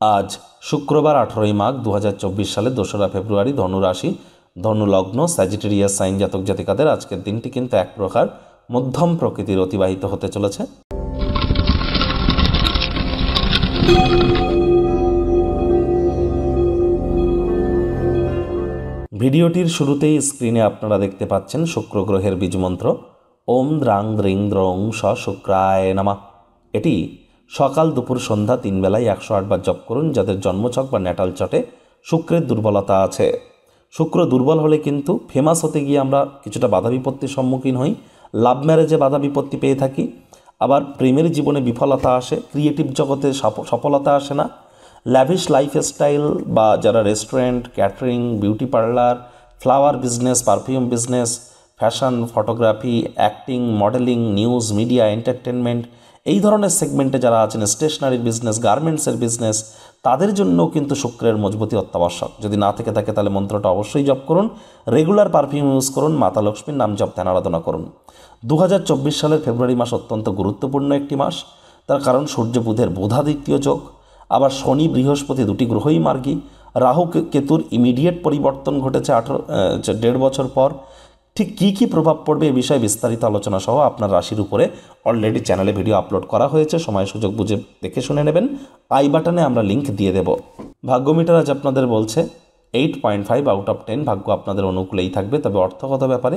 আজ শুক্রবার 18ই মাঘ 2024 সালে 2রা ফেব্রুয়ারি, ধনু রাশি, ধনু লগ্ন, স্যাজিটেরিয়াস সাইন জাতক জাতিকাদের আজকের দিনটি কিন্তু এক প্রকার মধ্যম প্রকৃতির অতিবাহিত হতে চলেছে। ভিডিওটির শুরুতেই স্ক্রিনে আপনারা দেখতে পাচ্ছেন শুক্র গ্রহের বীজমন্ত্র ওম দ্রাং দ্রিং দ্রৌং স শুক্রায় নমঃ। এটি সকাল দুপুর সন্ধ্যা 3 বেলায় 108 বার জপ করুন যাদের জন্মছক বা ন্যাটাল চটে শুক্রের দুর্বলতা আছে। শুক্র দুর্বল হলে কিন্তু ফেমাস হতে গিয়ে আমরা কিছুটা বাধা বিপত্তির সম্মুখীন হই, লাভ ম্যারেজে বাধা বিপত্তি পেয়ে থাকি, আবার প্রেমের জীবনে বিফলতা আসে, ক্রিয়েটিভ জগতে সফলতা আসে না, ল্যাভিশ লাইফস্টাইল বা যারা restaurant, catering, beauty parlour, flower business, perfume business, fashion, photography, acting, modelling, news, media, entertainment, এই ধরনের সেগমেন্টে যারা আছেন, স্টেশনারি বিজনেস, গার্মেন্টসের বিজনেস, তাদের জন্যও কিন্তু শুক্রের মজবুতি অত্যাবশ্যক। যদি না থেকে থাকে তাহলে মন্ত্রটা অবশ্যই জপ করুন, রেগুলার পারফিউম ইউজ করুন, মাতা লক্ষ্মীর নাম জপ ধ্যান আরাধনা করুন। 2024 সালের ফেব্রুয়ারি মাস অত্যন্ত গুরুত্বপূর্ণ একটি মাস, তার কারণ সূর্য বুধের বোধাদিত্য যোগ, আবার শনি বৃহস্পতি দুটি গ্রহই মার্গী, রাহু কেতুর ইমিডিয়েট পরিবর্তন ঘটেছে 1.5 বছর পর। ঠিক কী কী প্রভাব পড়বে এ বিষয়ে বিস্তারিত আলোচনা সহ আপনার রাশির উপরে অলরেডি চ্যানেলে ভিডিও আপলোড করা হয়েছে, সময় সুযোগ বুঝে দেখে শুনে নেবেন। আই বাটনে আমরা লিঙ্ক দিয়ে দেব। ভাগ্যমিটার আজ আপনাদের বলছে 8.5 আউট অফ 10 ভাগ্য আপনাদের অনুকূলেই থাকবে, তবে অর্থগত ব্যাপারে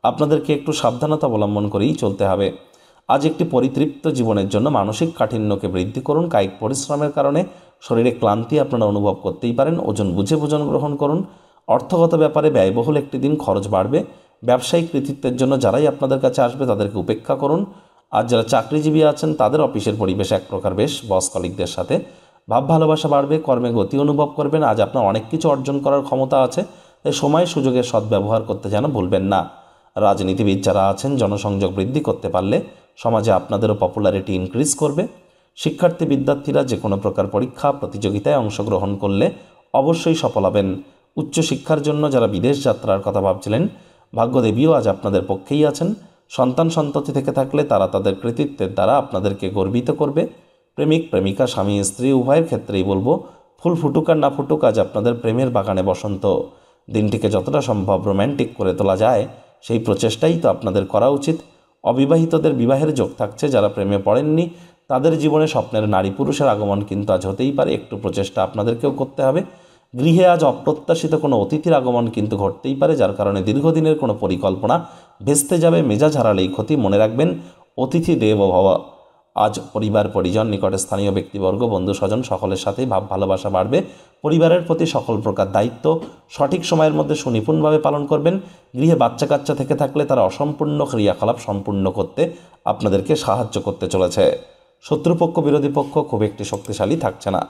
আপনাদেরকে একটু সাবধানতা অবলম্বন করেই চলতে হবে। আজ একটি পরিতৃপ্ত জীবনের জন্য মানসিক কাঠিন্যকে বৃদ্ধি করুন। কায়িক পরিশ্রমের কারণে শরীরে ক্লান্তি আপনারা অনুভব করতেই পারেন, ওজন বুঝে ভোজন গ্রহণ করুন। অর্থগত ব্যাপারে ব্যয়বহুল একটি দিন, খরচ বাড়বে। ব্যবসায়িক কৃতিত্বের জন্য যারাই আপনাদের কাছে আসবে তাদেরকে উপেক্ষা করুন। আর যারা চাকরিজীবী আছেন তাদের অফিসের পরিবেশ এক প্রকার বেশ, বস কলিগদের সাথে ভাব ভালোবাসা বাড়বে, কর্মে গতি অনুভব করবেন। আজ আপনার অনেক কিছু অর্জন করার ক্ষমতা আছে, তাই সময় সুযোগের সদ্ব্যবহার করতে যেন ভুলবেন না। রাজনীতিবিদ যারা আছেন জনসংযোগ বৃদ্ধি করতে পারলে সমাজে আপনাদেরও পপুলারিটি ইনক্রিজ করবে। শিক্ষার্থী বিদ্যার্থীরা যে কোনো প্রকার পরীক্ষা প্রতিযোগিতায় অংশগ্রহণ করলে অবশ্যই সফল হবেন। উচ্চশিক্ষার জন্য যারা বিদেশ যাত্রার কথা ভাবছিলেন, ভাগ্যদেবীও আজ আপনাদের পক্ষেই আছেন। সন্তান সন্ততি থেকে থাকলে তারা তাদের কৃতিত্বের দ্বারা আপনাদেরকে গর্বিত করবে। প্রেমিক প্রেমিকা, স্বামী স্ত্রী উভয়ের ক্ষেত্রেই বলবো, ফুল ফুটুক আর না ফুটুক, আজ আপনাদের প্রেমের বাগানে বসন্ত। দিনটিকে যতটা সম্ভব রোম্যান্টিক করে তোলা যায় সেই প্রচেষ্টাই তো আপনাদের করা উচিত। অবিবাহিতদের বিবাহের যোগ থাকছে, যারা প্রেমে পড়েননি তাদের জীবনে স্বপ্নের নারী পুরুষের আগমন কিন্তু আজ হতেই পারে, একটু প্রচেষ্টা আপনাদেরকেও করতে হবে। গৃহে আজ অপ্রত্যাশিত কোনো অতিথির আগমন কিন্তু ঘটতেই পারে, যার কারণে দীর্ঘদিনের কোনো পরিকল্পনা ভেস্তে যাবে। মেজাজ হারালেই ক্ষতি, মনে রাখবেন অতিথি দেব ভব। আজ পরিবার পরিজন, নিকটে স্থানীয় ব্যক্তিবর্গ, বন্ধু স্বজন সকলের সাথেই ভাব ভালোবাসা বাড়বে। পরিবারের প্রতি সকল প্রকার দায়িত্ব সঠিক সময়ের মধ্যে সুনিপুণভাবে পালন করবেন। গৃহে বাচ্চা কাচ্চা থেকে থাকলে তারা অসম্পূর্ণ ক্রিয়াকলাপ সম্পূর্ণ করতে আপনাদেরকে সাহায্য করতে চলেছে। শত্রুপক্ষ বিরোধী পক্ষ খুব একটি শক্তিশালী থাকছে না।